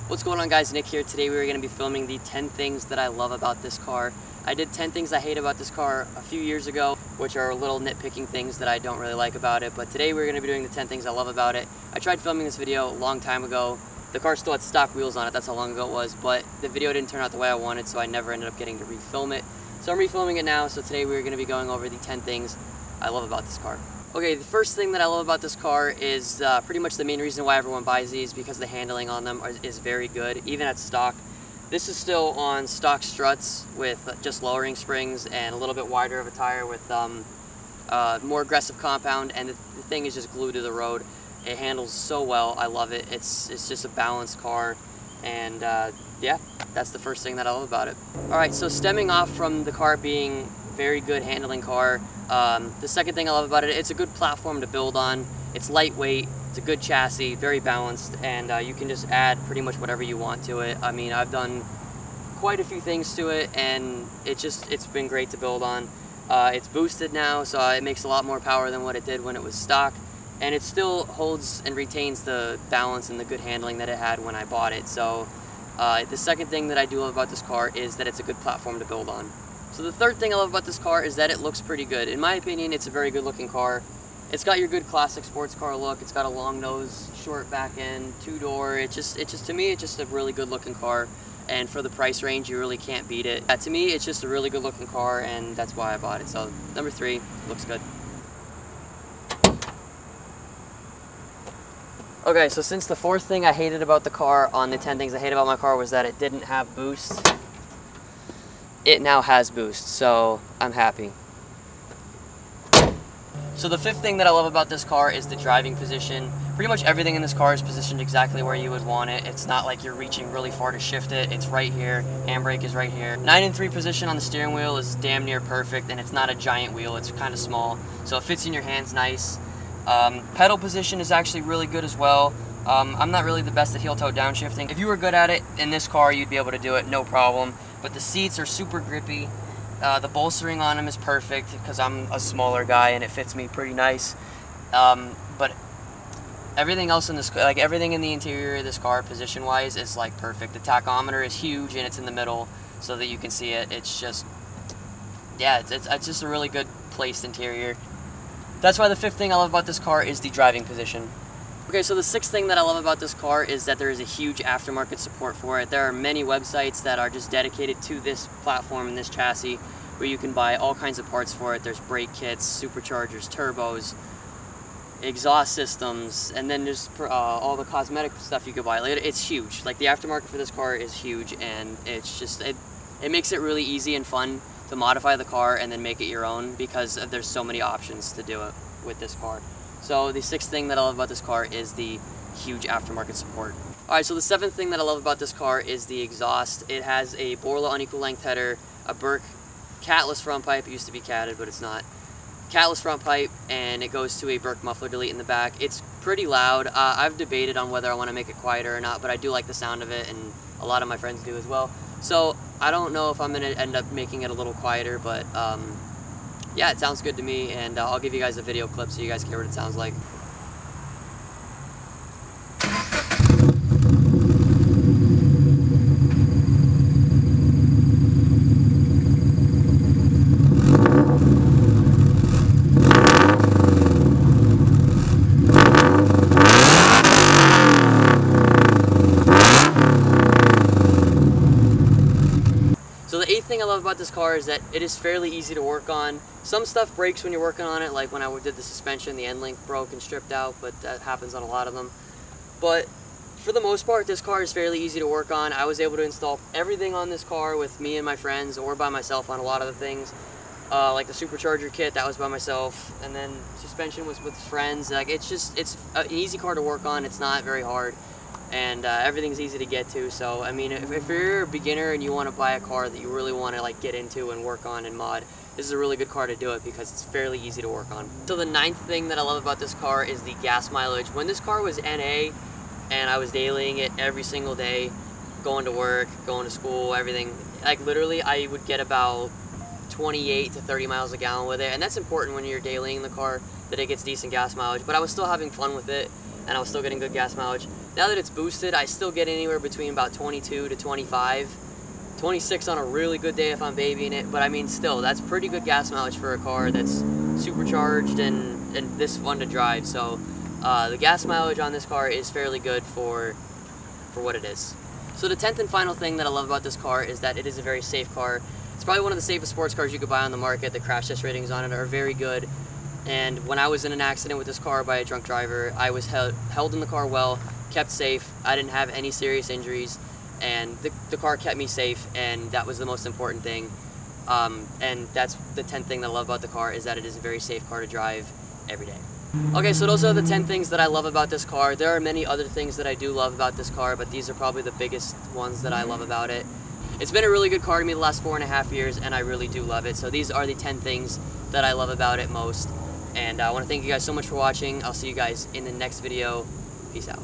What's going on, guys? Nick here. Today we are going to be filming the 10 things that I love about this car. I did 10 things I hate about this car a few years ago, which are little nitpicking things that I don't really like about it, but today we're going to be doing the 10 things I love about it. I tried filming this video a long time ago. The car still had stock wheels on it, that's how long ago it was, but the video didn't turn out the way I wanted, so I never ended up getting to refilm it. So I'm refilming it now, so today we're going to be going over the 10 things I love about this car. Okay, the first thing that I love about this car is pretty much the main reason why everyone buys these, because the handling on them is very good, even at stock. This is still on stock struts with just lowering springs and a little bit wider of a tire with more aggressive compound, and the thing is just glued to the road. It handles so well. I love it. It's just a balanced car, and yeah, that's the first thing that I love about it. Alright, so stemming off from the car being very good handling car, the second thing I love about it, it's a good platform to build on. It's lightweight, it's a good chassis, very balanced, and you can just add pretty much whatever you want to it. I mean, I've done quite a few things to it, and it's been great to build on. It's boosted now, so it makes a lot more power than what it did when it was stock, and it still holds and retains the balance and the good handling that it had when I bought it. So the second thing that I do love about this car is that it's a good platform to build on. So the third thing I love about this car is that it looks pretty good. In my opinion, it's a very good looking car. It's got your good classic sports car look. It's got a long nose, short back end, two-door. To me, it's just a really good looking car. And for the price range, you really can't beat it. To me, it's just a really good looking car, and that's why I bought it. So number 3, looks good. Okay, so since the fourth thing I hated about the car on the 10 things I hate about my car was that it didn't have boost, it now has boost, so I'm happy. So the fifth thing that I love about this car is the driving position. Pretty much everything in this car is positioned exactly where you would want it. It's not like you're reaching really far to shift it. It's right here. Handbrake is right here. 9 and 3 position on the steering wheel is damn near perfect, and it's not a giant wheel. It's kind of small, so it fits in your hands nice. Pedal position is actually really good as well. I'm not really the best at heel-toe downshifting. If you were good at it in this car, you'd be able to do it, no problem. But the seats are super grippy. The bolstering on them is perfect because I'm a smaller guy and it fits me pretty nice. But everything else in this, like everything in the interior of this car, position-wise, is like perfect. The tachometer is huge and it's in the middle so that you can see it. It's just, yeah, it's just a really good placed interior. That's why the fifth thing I love about this car is the driving position. Okay, so the sixth thing that I love about this car is that there is a huge aftermarket support for it. There are many websites that are just dedicated to this platform and this chassis where you can buy all kinds of parts for it. There's brake kits, superchargers, turbos, exhaust systems, and then there's all the cosmetic stuff you could buy later. It's huge. Like, the aftermarket for this car is huge, and it's just, it makes it really easy and fun to modify the car and then make it your own because there's so many options to do it with this car. So the sixth thing that I love about this car is the huge aftermarket support. Alright, so the seventh thing that I love about this car is the exhaust. It has a Borla unequal length header, a Burke catless front pipe. It used to be catted, but it's not. Catless front pipe, and it goes to a Burke muffler delete in the back. It's pretty loud. I've debated on whether I want to make it quieter or not, but I do like the sound of it, and a lot of my friends do as well. So I don't know if I'm going to end up making it a little quieter, but yeah, it sounds good to me, and I'll give you guys a video clip so you guys can hear what it sounds like. So the eighth thing I love about this car is that it is fairly easy to work on. Some stuff breaks when you're working on it, like when I did the suspension, the end link broke and stripped out, but that happens on a lot of them. But for the most part, this car is fairly easy to work on. I was able to install everything on this car with me and my friends, or by myself on a lot of the things. Like the supercharger kit, that was by myself, and then suspension was with friends. Like, it's an easy car to work on. It's not very hard, and everything's easy to get to. So I mean, if you're a beginner and you want to buy a car that you really want to like get into and work on and mod, this is a really good car to do it because it's fairly easy to work on. So the ninth thing that I love about this car is the gas mileage. When this car was NA and I was dailying it every single day, going to work, going to school, everything, like literally I would get about 28 to 30 miles a gallon with it, and that's important when you're dailying the car, that it gets decent gas mileage. But I was still having fun with it, and I was still getting good gas mileage. Now that it's boosted, I still get anywhere between about 22 to 25, 26 on a really good day if I'm babying it, but I mean still, that's pretty good gas mileage for a car that's supercharged and this fun to drive. So the gas mileage on this car is fairly good for what it is. So the 10th and final thing that I love about this car is that it is a very safe car. It's probably one of the safest sports cars you could buy on the market. The crash test ratings on it are very good. And when I was in an accident with this car by a drunk driver, I was held in the car well, kept safe. I didn't have any serious injuries, and the car kept me safe, and that was the most important thing. And that's the 10th thing that I love about the car, is that it is a very safe car to drive every day. Okay, so those are the 10 things that I love about this car. There are many other things that I do love about this car, but these are probably the biggest ones that I love about it. It's been a really good car to me the last 4.5 years, and I really do love it. So these are the 10 things that I love about it most. And I want to thank you guys so much for watching. I'll see you guys in the next video. Peace out.